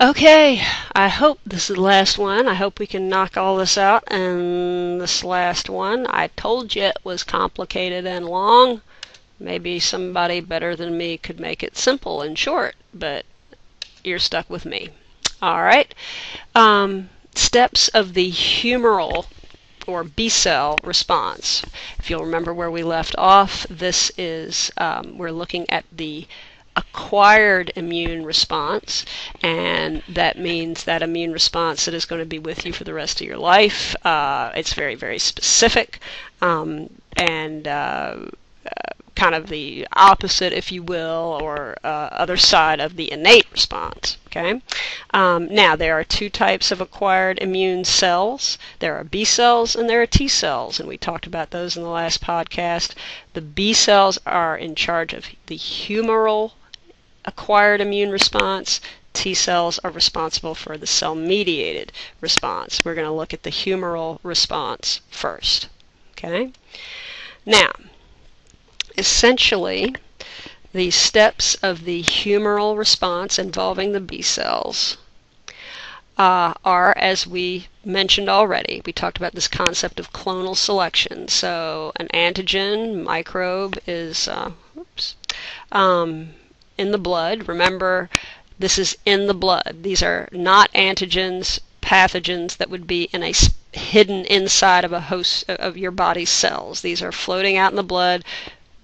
Okay, I hope this is the last one. I hope we can knock all this out. And this last one, I told you it was complicated and long. Maybe somebody better than me could make it simple and short, but you're stuck with me. All right. Steps of the humoral or B cell response. If you'll remember where we left off, this is we're looking at the acquired immune response, and that means that immune response that is going to be with you for the rest of your life. It's very, very specific, and kind of the opposite, if you will, or other side of the innate response. Okay. Now, there are two types of acquired immune cells. There are B cells and there are T cells, and we talked about those in the last podcast. The B cells are in charge of the humoral acquired immune response. T cells are responsible for the cell-mediated response. We're going to look at the humoral response first. Okay. Now, essentially, the steps of the humoral response involving the B cells are, as we mentioned already, we talked about this concept of clonal selection. So an antigen microbe is in the blood. Remember, this is in the blood. These are not antigens, pathogens that would be in a hidden inside of a host of your body's cells. These are floating out in the blood.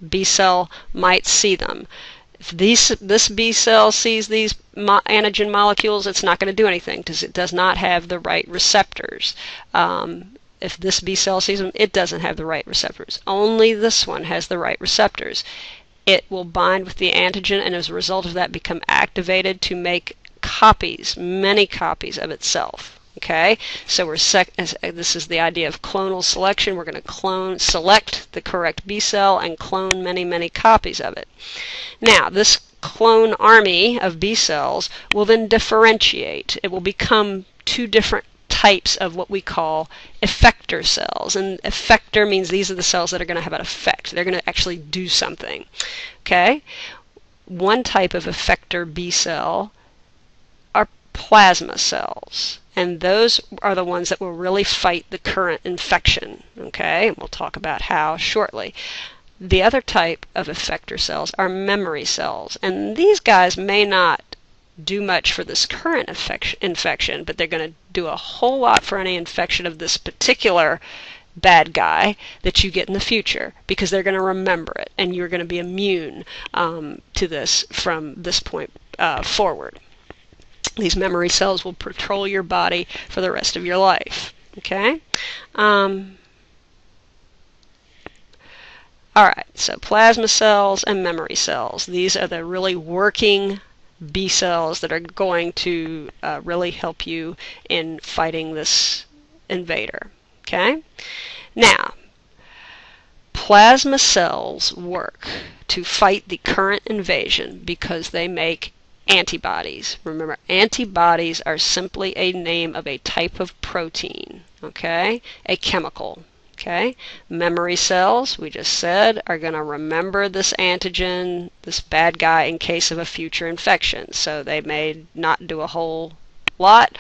B cell might see them. If this B cell sees these antigen molecules, it's not going to do anything because it does not have the right receptors. If this B cell sees them, it doesn't have the right receptors. Only this one has the right receptors. It will bind with the antigen, and as a result of that become activated to make copies, many copies of itself. Okay, so this is the idea of clonal selection. We're going to select the correct B cell and clone many, many copies of it. Now, this clone army of B cells will then differentiate. It will become two different types of what we call effector cells. And effector means these are the cells that are going to have an effect. They're going to actually do something. Okay, one type of effector B cell are plasma cells. And those are the ones that will really fight the current infection. Okay, and we'll talk about how shortly. The other type of effector cells are memory cells. And these guys may not do much for this current infection, but they're going to do a whole lot for any infection of this particular bad guy that you get in the future, because they're going to remember it, and you're going to be immune to this from this point forward. These memory cells will patrol your body for the rest of your life. Okay? All right, so plasma cells and memory cells. These are the really working B cells that are going to really help you in fighting this invader. Okay? Now, plasma cells work to fight the current invasion because they make antibodies. Remember, antibodies are simply a name of a type of protein, okay? A chemical, okay? Memory cells, we just said, are going to remember this antigen, this bad guy, in case of a future infection. So they may not do a whole lot,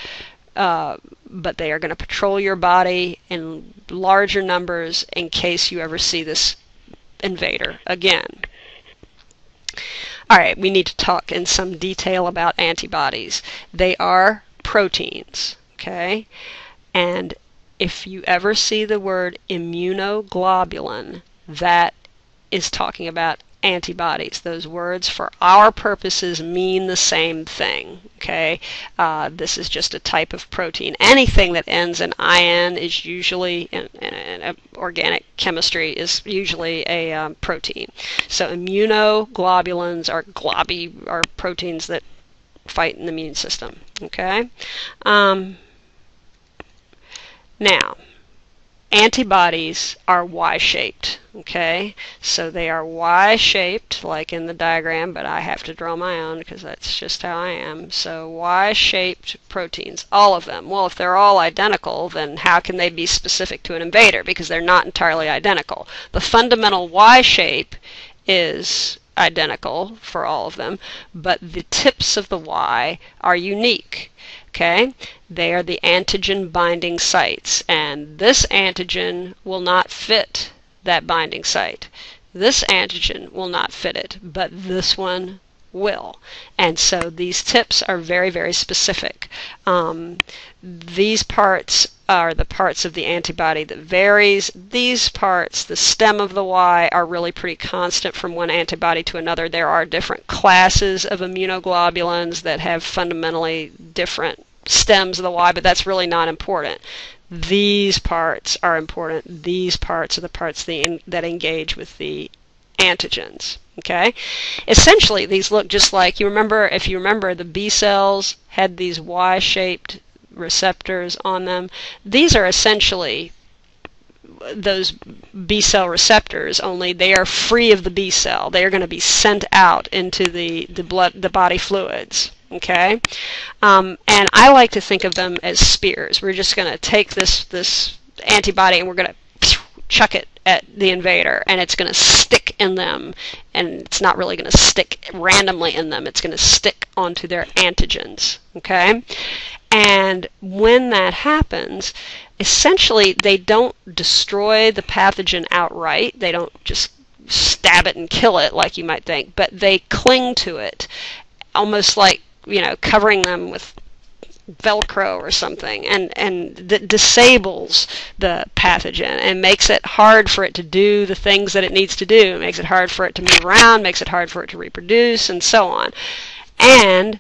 but they are going to patrol your body in larger numbers in case you ever see this invader again. All right, we need to talk in some detail about antibodies. They are proteins, okay? And if you ever see the word immunoglobulin, that is talking about antibodies. Those words, for our purposes, mean the same thing, okay? This is just a type of protein. Anything that ends in IN is usually, in organic chemistry, is usually a protein. So immunoglobulins are proteins that fight in the immune system, okay? Now, antibodies are Y-shaped, okay? So they are Y-shaped, like in the diagram, but I have to draw my own because that's just how I am. So Y-shaped proteins, all of them. Well, if they're all identical, then how can they be specific to an invader? Because they're not entirely identical. The fundamental Y shape is identical for all of them, but the tips of the Y are unique. Okay, they are the antigen binding sites, and this antigen will not fit that binding site. This antigen will not fit it, but this one will. And so these tips are very, very specific. These parts are the parts of the antibody that varies. These parts, the stem of the Y, are really pretty constant from one antibody to another. There are different classes of immunoglobulins that have fundamentally different stems of the Y, but that's really not important. These parts are important. These parts are the parts that engage with the antigens. Okay, essentially these look just like, if you remember the B cells had these Y-shaped receptors on them. These are essentially those B cell receptors, only they are free of the B cell. They are going to be sent out into the body fluids. Okay, and I like to think of them as spears. We're just going to take this antibody and we're going to chuck it at the invader, and it's going to stick in them, and it's not really going to stick randomly in them. It's going to stick onto their antigens. Okay, and when that happens, essentially they don't destroy the pathogen outright. They don't just stab it and kill it like you might think, but they cling to it, almost like, covering them with Velcro or something, and that disables the pathogen and makes it hard for it to do the things that it needs to do. It makes it hard for it to move around, makes it hard for it to reproduce, and so on. And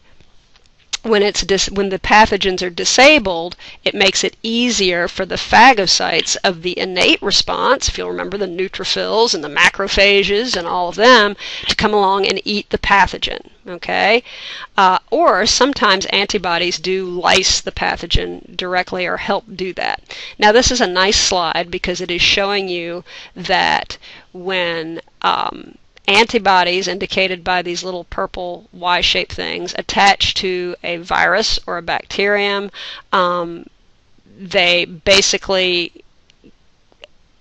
when the pathogens are disabled, it makes it easier for the phagocytes of the innate response, if you'll remember the neutrophils and the macrophages and all of them, to come along and eat the pathogen. Okay, or sometimes antibodies do lyse the pathogen directly or help do that. Now this is a nice slide because it is showing you that when antibodies, indicated by these little purple Y-shaped things, attach to a virus or a bacterium, they basically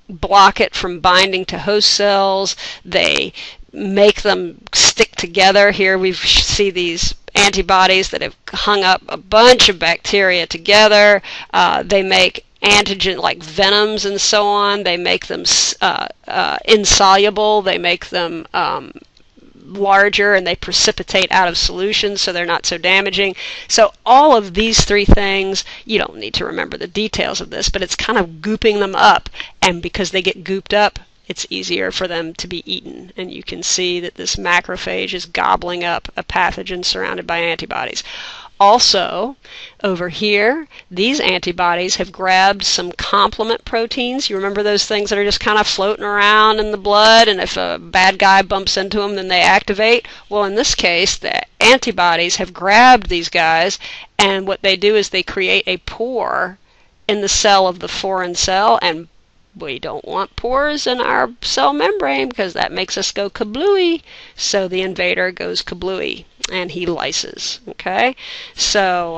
block it from binding to host cells. They make them stick together. Here we see these antibodies that have hung up a bunch of bacteria together. They make antigen like venoms and so on. They make them insoluble. They make them larger, and they precipitate out of solution, so they're not so damaging. So all of these three things, you don't need to remember the details of this, but it's kind of gooping them up, and because they get gooped up, it's easier for them to be eaten. And you can see that this macrophage is gobbling up a pathogen surrounded by antibodies. Also, over here, these antibodies have grabbed some complement proteins. You remember those things that are just kind of floating around in the blood, and if a bad guy bumps into them, then they activate? Well, in this case, the antibodies have grabbed these guys, and what they do is they create a pore in the cell of the foreign cell, and we don't want pores in our cell membrane because that makes us go kablooey. So the invader goes kablooey and he lyses. Okay, so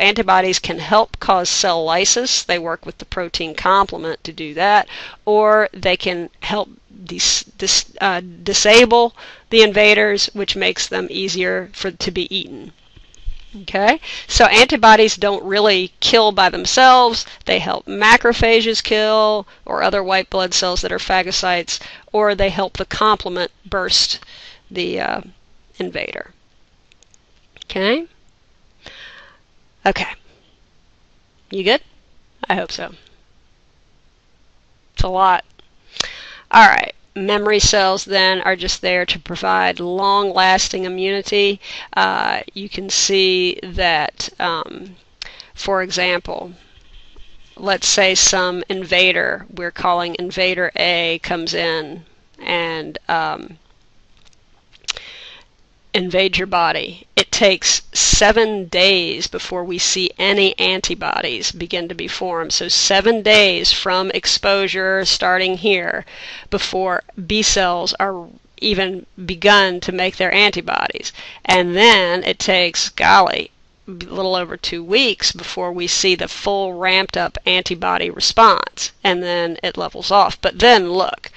antibodies can help cause cell lysis. They work with the protein complement to do that, or they can help disable the invaders, which makes them easier to be eaten. Okay, so antibodies don't really kill by themselves. They help macrophages kill, or other white blood cells that are phagocytes, or they help the complement burst the invader. Okay? Okay. You good? I hope so. It's a lot. All right. Memory cells then are just there to provide long-lasting immunity. You can see that, for example, let's say some invader, we're calling invader A, comes in and invade your body. It takes 7 days before we see any antibodies begin to be formed. So 7 days from exposure starting here before B cells are even begun to make their antibodies. And then it takes, golly, a little over 2 weeks before we see the full ramped up antibody response. And then it levels off. But then look,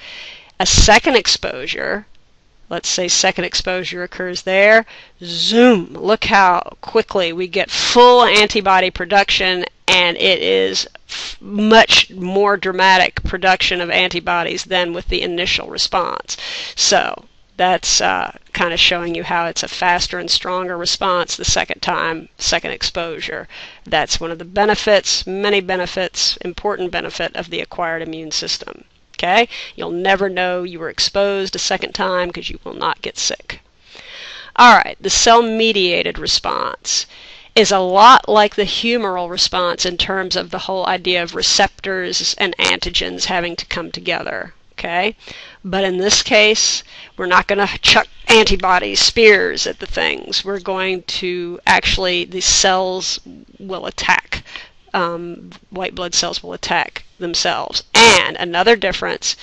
A second exposure, let's say second exposure occurs there, zoom, look how quickly we get full antibody production, and it is much more dramatic production of antibodies than with the initial response. So that's kind of showing you how it's a faster and stronger response the second time, second exposure. That's one of the benefits, many benefits, important benefit of the acquired immune system. Okay? You'll never know you were exposed a second time because you will not get sick. All right, the cell-mediated response is a lot like the humoral response in terms of the whole idea of receptors and antigens having to come together. Okay? But in this case, we're not going to chuck antibodies, spears at the things. We're going to actually, the cells will attack. White blood cells will attack themselves. And another difference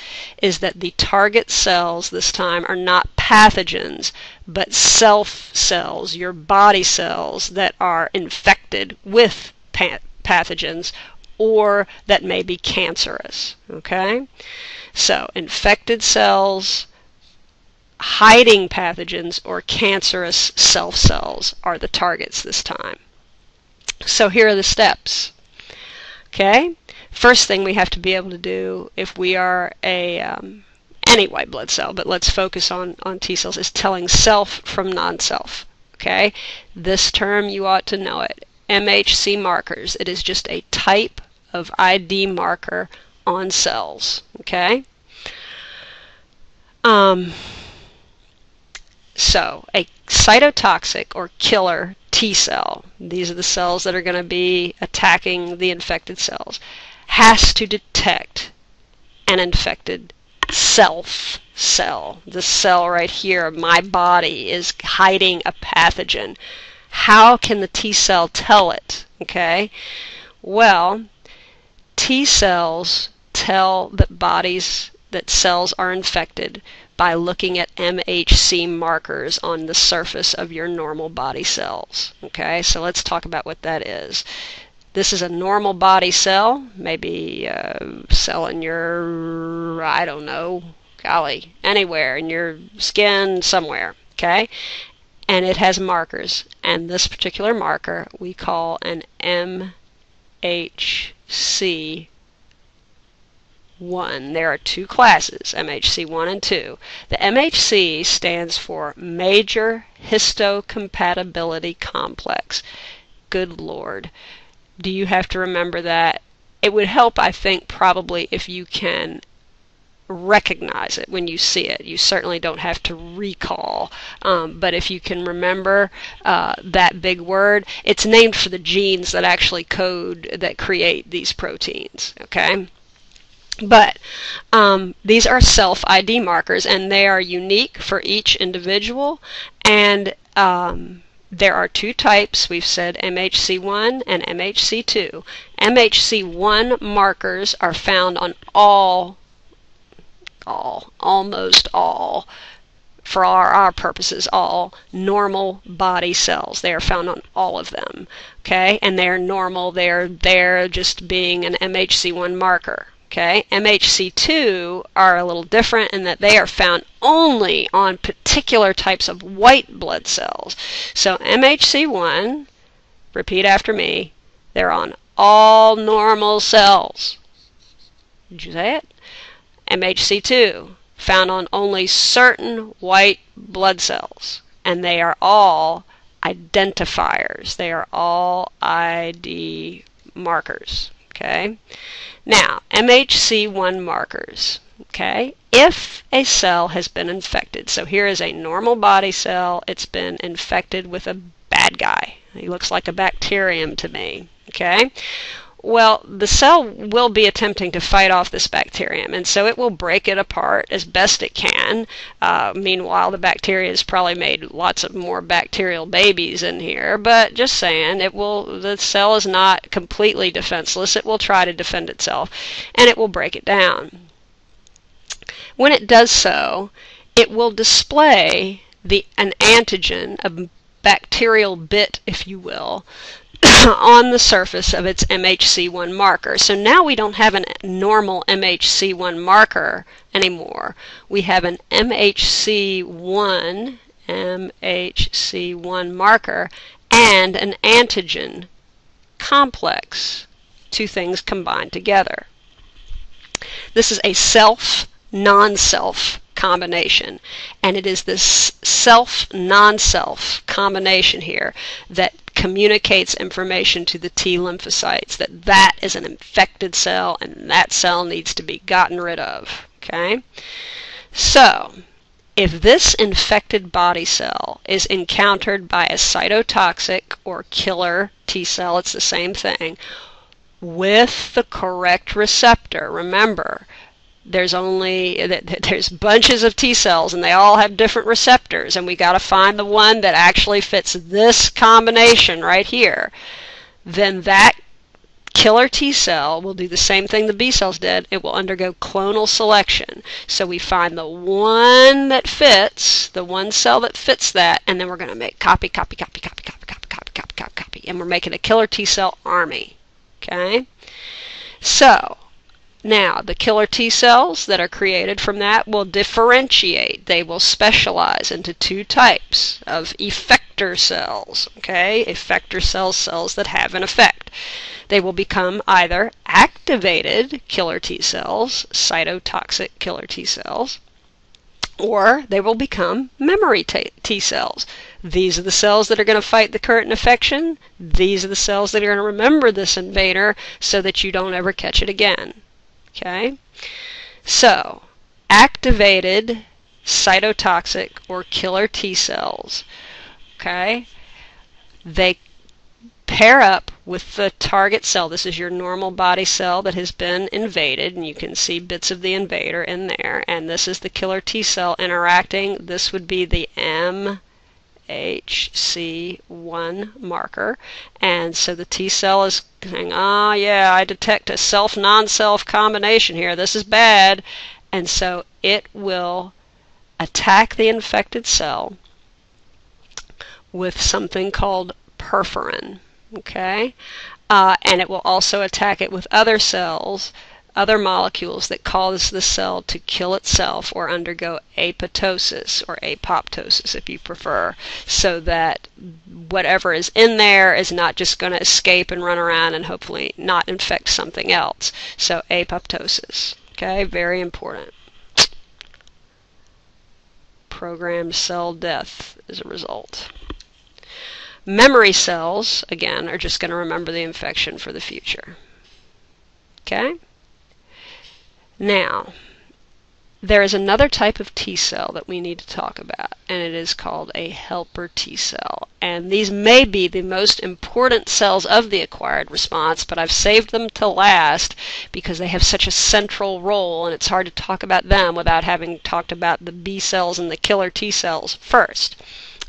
is that the target cells this time are not pathogens, but self cells, your body cells that are infected with pathogens or that may be cancerous. Okay? So, infected cells, hiding pathogens, or cancerous self cells are the targets this time. So here are the steps. Okay? First thing we have to be able to do if we are any white blood cell, but let's focus on T cells, is telling self from non-self. Okay? This term, you ought to know it. MHC markers. It is just a type of ID marker on cells. Okay? So, a cytotoxic or killer T cell, these are the cells that are going to be attacking the infected cells, has to detect an infected self cell. The cell right here, my body, is hiding a pathogen. How can the T cell tell it? Okay? Well, T cells tell that cells are infected by looking at MHC markers on the surface of your normal body cells. Okay, so let's talk about what that is. This is a normal body cell, maybe a cell in your, I don't know, golly, anywhere, in your skin, somewhere. Okay, and it has markers, and this particular marker we call an MHC1. There are two classes, MHC1 and 2. The MHC stands for Major Histocompatibility Complex. Good Lord. Do you have to remember that? It would help, I think, probably if you can recognize it when you see it. You certainly don't have to recall, but if you can remember that big word, it's named for the genes that actually code, that create these proteins. Okay? But these are self-ID markers, and they are unique for each individual, and there are two types. We've said MHC1 and MHC2. MHC1 markers are found on almost all, for our purposes, all normal body cells. They are found on all of them. Okay? And they're normal. They're just being an MHC1 marker. Okay, MHC2 are a little different in that they are found only on particular types of white blood cells. So MHC1, repeat after me, they're on all normal cells. Did you say it? MHC2, found on only certain white blood cells. And they are all identifiers. They are all ID markers. Okay? Now, MHC1 markers. Okay? If a cell has been infected, so here is a normal body cell, it's been infected with a bad guy. He looks like a bacterium to me. Okay? Well, the cell will be attempting to fight off this bacterium, and so it will break it apart as best it can. Meanwhile, the bacteria has probably made lots of more bacterial babies in here, but just saying, the cell is not completely defenseless. It will try to defend itself, and it will break it down. When it does so, it will display an antigen, a bacterial bit, if you will, on the surface of its MHC1 marker. So now we don't have a normal MHC1 marker anymore. We have an MHC1 marker and an antigen complex. Two things combined together. This is a self-non-self combination, and it is this self-non-self combination here that communicates information to the T lymphocytes that that is an infected cell and that cell needs to be gotten rid of. Okay? So, if this infected body cell is encountered by a cytotoxic or killer T cell, it's the same thing, with the correct receptor. Remember, there's bunches of T cells and they all have different receptors, and we got to find the one that actually fits this combination right here. Then that killer T cell will do the same thing the B cells did. It will undergo clonal selection. So we find the one that fits, the one cell that fits that, and then we're going to make copy, and we're making a killer T cell army. Okay? So, now, the killer T cells that are created from that will differentiate. They will specialize into two types of effector cells. Okay? Effector cells, cells that have an effect. They will become either activated killer T cells, cytotoxic killer T cells, or they will become memory T cells. These are the cells that are going to fight the current infection. These are the cells that are going to remember this invader so that you don't ever catch it again. Okay? So, activated cytotoxic or killer T cells, okay, they pair up with the target cell. This is your normal body cell that has been invaded, and you can see bits of the invader in there, and this is the killer T cell interacting. This would be the MHC1 marker, and so the T cell is saying, oh yeah, I detect a self-non-self combination here, this is bad, and so it will attack the infected cell with something called perforin. Okay, and it will also attack it with other cells, other molecules that cause the cell to kill itself or undergo apoptosis, or apoptosis if you prefer, so that whatever is in there is not just going to escape and run around and hopefully not infect something else. So apoptosis, okay, very important. Programmed cell death as a result. Memory cells, again, are just going to remember the infection for the future. Okay? Now, there is another type of T cell that we need to talk about, and it is called a helper T cell. And these may be the most important cells of the acquired response, but I've saved them to last because they have such a central role, and it's hard to talk about them without having talked about the B cells and the killer T cells first.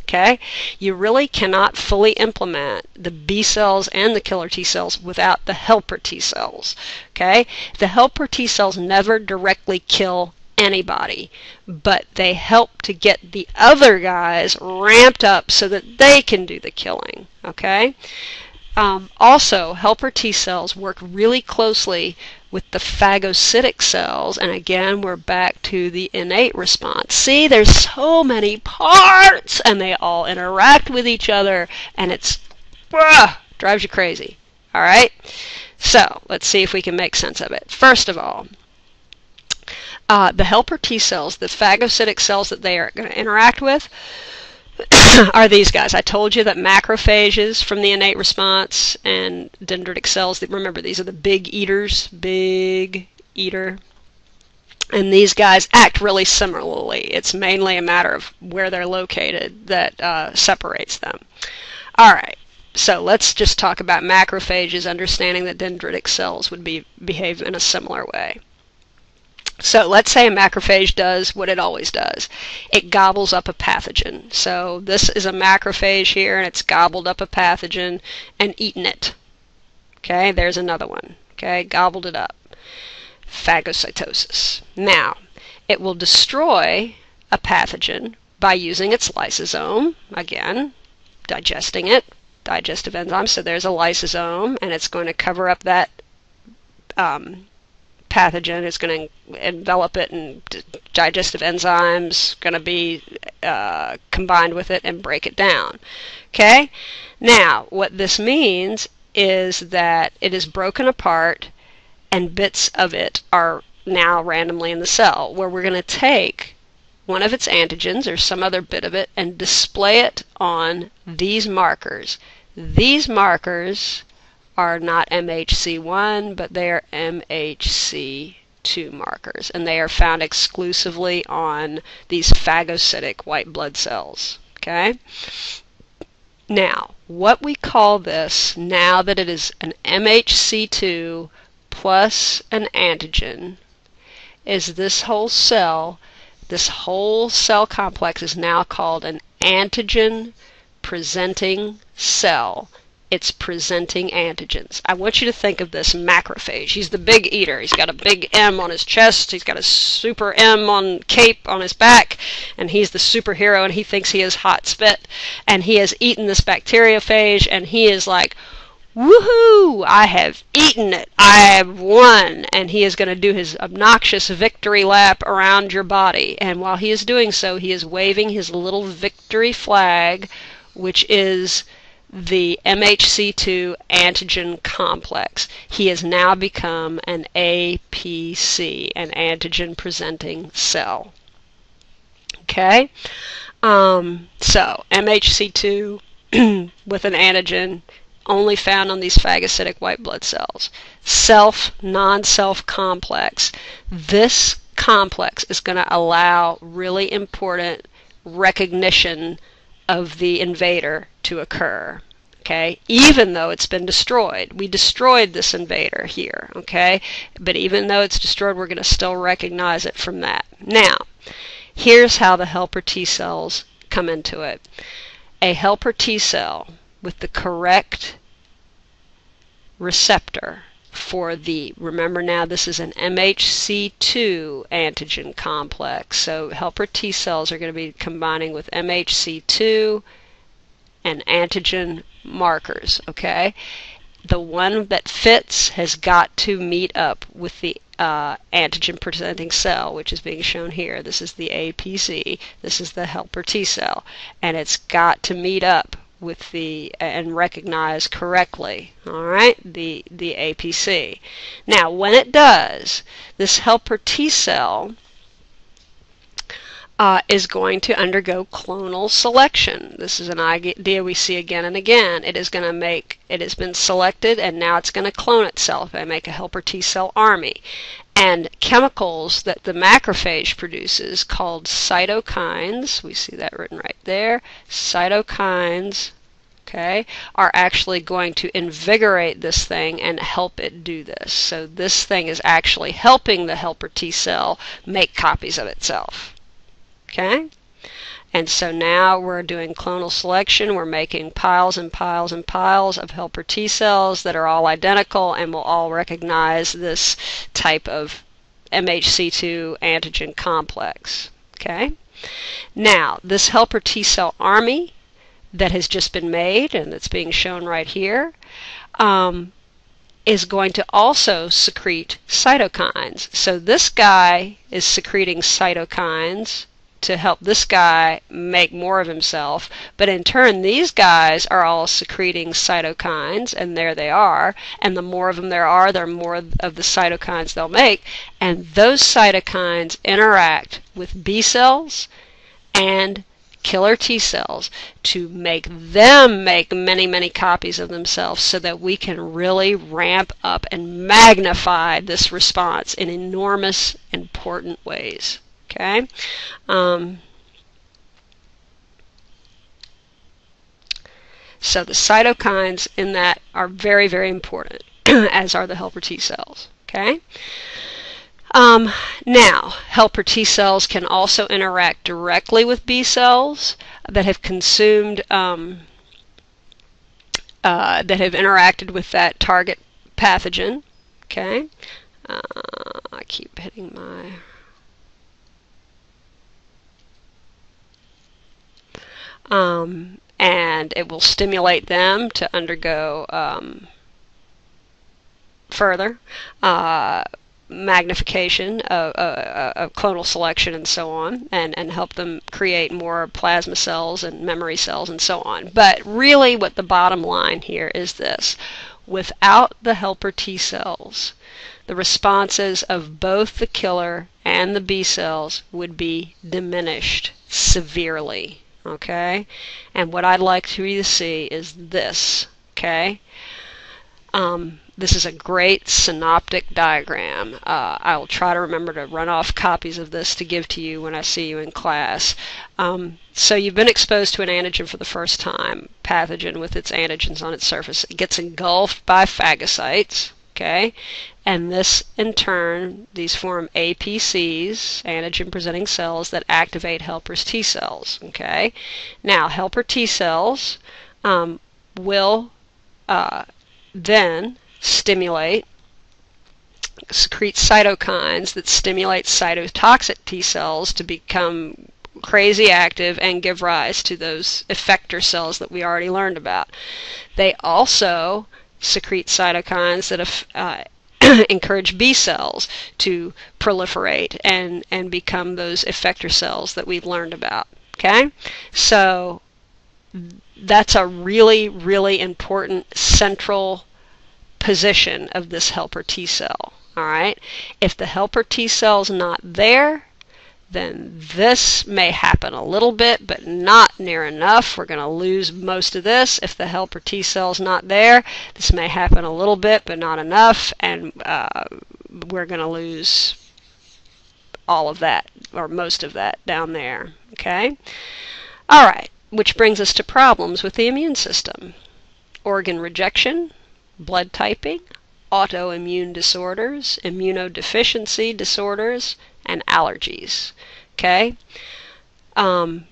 Okay? You really cannot fully implement the B cells and the killer T cells without the helper T cells. Okay? The helper T cells never directly kill anybody, but they help to get the other guys ramped up so that they can do the killing. Okay? Also, helper T cells work really closely with the phagocytic cells, and again we're back to the innate response. See, there's so many parts and they all interact with each other, and it's drives you crazy. Alright, so let's see if we can make sense of it. First of all, the helper T cells, the phagocytic cells that they are going to interact with are these guys. I told you that macrophages from the innate response and dendritic cells, remember these are the big eaters, big eater, and these guys act really similarly. It's mainly a matter of where they're located that separates them. Alright, so let's just talk about macrophages, understanding that dendritic cells would behave in a similar way. So let's say a macrophage does what it always does. It gobbles up a pathogen. So this is a macrophage here, and it's gobbled up a pathogen and eaten it. Okay, there's another one. Okay, gobbled it up. Phagocytosis. Now, it will destroy a pathogen by using its lysosome, again, digesting it, digestive enzymes. So there's a lysosome, and it's going to cover up that pathogen. It's going to envelop it, and digestive enzymes going to be combined with it and break it down. Okay? Now, what this means is that it is broken apart and bits of it are now randomly in the cell, where we're going to take one of its antigens or some other bit of it and display it on these markers. These markers are not MHC1, but they are MHC2 markers, and they are found exclusively on these phagocytic white blood cells. Okay? Now, what we call this, now that it is an MHC2 plus an antigen, is this whole cell complex is now called an antigen presenting cell. It's presenting antigens. I want you to think of this macrophage. He's the big eater. He's got a big M on his chest. He's got a super M on cape on his back, and he's the superhero, and he thinks he is hot spit, and he has eaten this bacteriophage, and he is like, woohoo! I have eaten it. I have won. And he is going to do his obnoxious victory lap around your body. And while he is doing so, he is waving his little victory flag, which is the MHC2 antigen complex. He has now become an APC, an antigen presenting cell. Okay? So, MHC2 with an antigen only found on these phagocytic white blood cells. Self, non-self complex. This complex is going to allow really important recognition of the invader to occur. Okay, even though it's been destroyed. We destroyed this invader here, okay? But even though it's destroyed, we're going to still recognize it from that. Now, here's how the helper T cells come into it. A helper T cell with the correct receptor for the, remember now this is an MHC2 antigen complex, so helper T cells are going to be combining with MHC2 and antigen markers, okay? The one that fits has got to meet up with the antigen presenting cell, which is being shown here. This is the APC, this is the helper T cell, and it's got to meet up with the and recognize correctly, all right, the APC. Now, when it does, this helper T cell is going to undergo clonal selection. This is an idea we see again and again. It is going to make, it has been selected, and now it's going to clone itself and make a helper T cell army. And chemicals that the macrophage produces called cytokines, we see that written right there, cytokines, okay, are actually going to invigorate this thing and help it do this. So this thing is actually helping the helper T cell make copies of itself. Okay? And so now we're doing clonal selection. We're making piles and piles and piles of helper T cells that are all identical and will all recognize this type of MHC2 antigen complex. Okay? Now, this helper T cell army that has just been made, and it's being shown right here, is going to also secrete cytokines. So this guy is secreting cytokines to help this guy make more of himself, but in turn these guys are all secreting cytokines, and there they are, and the more of them there are, the more of the cytokines they'll make, and those cytokines interact with B cells and killer T cells to make them make many, many copies of themselves so that we can really ramp up and magnify this response in enormous, important ways. Okay? So the cytokines in that are very, very important, as are the helper T cells. Okay? Now, helper T cells can also interact directly with B cells that have consumed, that have interacted with that target pathogen. Okay? I keep hitting my... and it will stimulate them to undergo further magnification of clonal selection and so on, and help them create more plasma cells and memory cells and so on. But really what the bottom line here is this: without the helper T cells, the responses of both the killer and the B cells would be diminished severely. Okay? And what I'd like you to see is this. Okay? This is a great synoptic diagram. I'll try to remember to run off copies of this to give to you when I see you in class. So you've been exposed to an antigen for the first time, pathogen with its antigens on its surface. It gets engulfed by phagocytes, okay? And this, in turn, these form APCs, antigen-presenting cells, that activate helper T cells, okay? Now, helper T cells will then secrete cytokines that stimulate cytotoxic T cells to become crazy active and give rise to those effector cells that we already learned about. They also secrete cytokines that encourage B cells to proliferate and become those effector cells that we've learned about. Okay? So that's a really, really important central position of this helper T cell. All right? If the helper T cell's not there, then this may happen a little bit, but not near enough. We're going to lose most of this. If the helper T cell's not there, this may happen a little bit, but not enough, and we're going to lose all of that, or most of that down there. Okay? All right, which brings us to problems with the immune system. Organ rejection, blood typing, autoimmune disorders, immunodeficiency disorders, and allergies. Okay?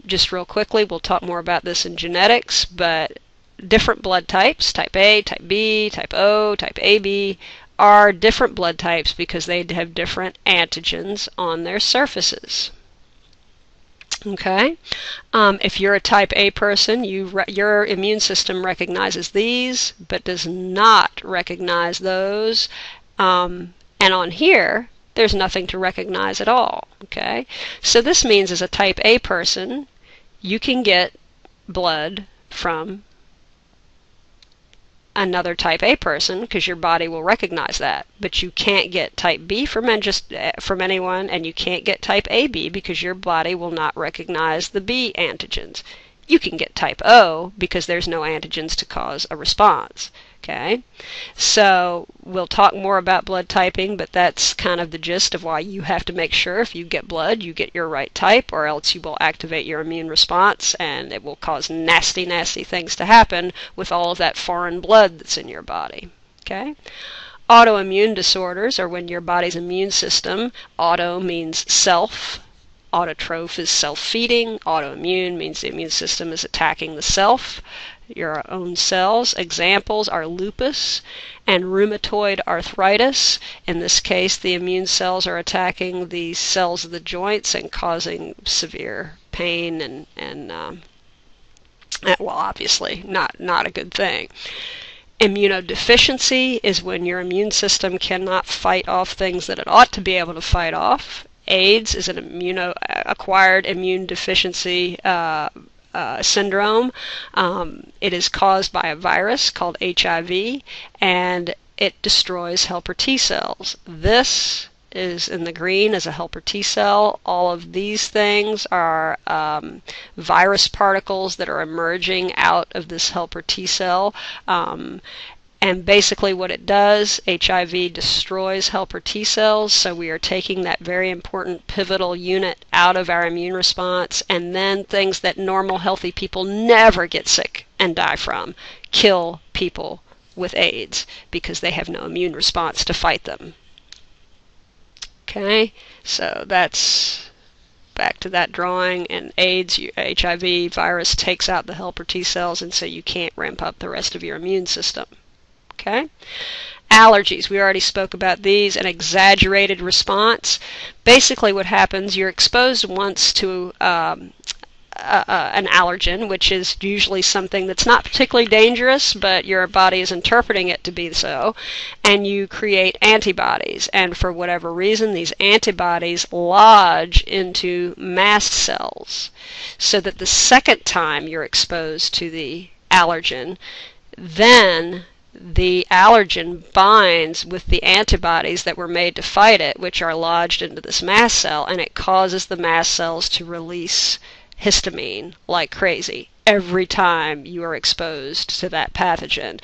Just real quickly, we'll talk more about this in genetics, but different blood types, type A, type B, type O, type AB, are different blood types because they have different antigens on their surfaces. Okay? If you're a type A person, your immune system recognizes these, but does not recognize those. And on here, there's nothing to recognize at all. Okay? So this means as a type A person, you can get blood from another type A person because your body will recognize that, but you can't get type B from anyone, and you can't get type AB because your body will not recognize the B antigens. You can get type O because there's no antigens to cause a response. Okay, so we'll talk more about blood typing, but that's kind of the gist of why you have to make sure if you get blood, you get your right type, or else you will activate your immune response, and it will cause nasty, nasty things to happen with all of that foreign blood that's in your body. Okay? Autoimmune disorders are when your body's immune system, auto means self, autotroph is self-feeding, autoimmune means the immune system is attacking the self, your own cells. Examples are lupus and rheumatoid arthritis. In this case, the immune cells are attacking the cells of the joints and causing severe pain and well, obviously not a good thing. Immunodeficiency is when your immune system cannot fight off things that it ought to be able to fight off. AIDS is an acquired immune deficiency syndrome. It is caused by a virus called HIV, and it destroys helper T cells. This is in the green as a helper T cell. All of these things are virus particles that are emerging out of this helper T cell. And basically what it does, HIV destroys helper T cells, so we are taking that very important pivotal unit out of our immune response, and then things that normal healthy people never get sick and die from kill people with AIDS because they have no immune response to fight them. Okay, so that's back to that drawing, and AIDS, HIV virus takes out the helper T cells, and so you can't ramp up the rest of your immune system. Okay? Allergies, we already spoke about these. An exaggerated response. Basically what happens, you're exposed once to an allergen, which is usually something that's not particularly dangerous, but your body is interpreting it to be so, and you create antibodies. And for whatever reason, these antibodies lodge into mast cells, so that the second time you're exposed to the allergen, then the allergen binds with the antibodies that were made to fight it, which are lodged into this mast cell, and it causes the mast cells to release histamine like crazy every time you are exposed to that pathogen.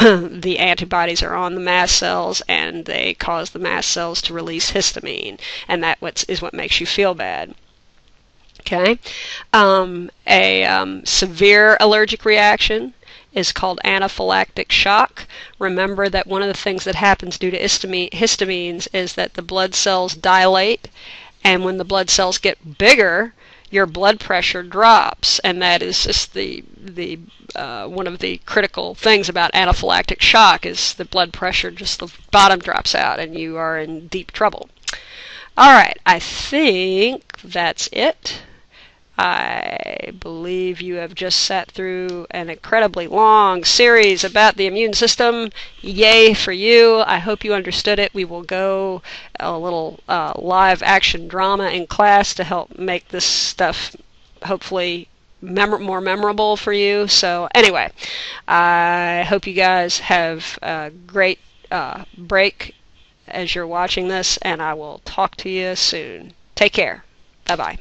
The antibodies are on the mast cells, and they cause the mast cells to release histamine, and that is what makes you feel bad. Okay, severe allergic reaction is called anaphylactic shock. Remember that one of the things that happens due to histamines is that the blood cells dilate, and when the blood cells get bigger, your blood pressure drops, and that is just the one of the critical things about anaphylactic shock is the blood pressure, just the bottom drops out, and you are in deep trouble. All right, I think that's it. I believe you have just sat through an incredibly long series about the immune system. Yay for you. I hope you understood it. We will go a little live action drama in class to help make this stuff hopefully more memorable for you. So anyway, I hope you guys have a great break as you're watching this, and I will talk to you soon. Take care. Bye-bye.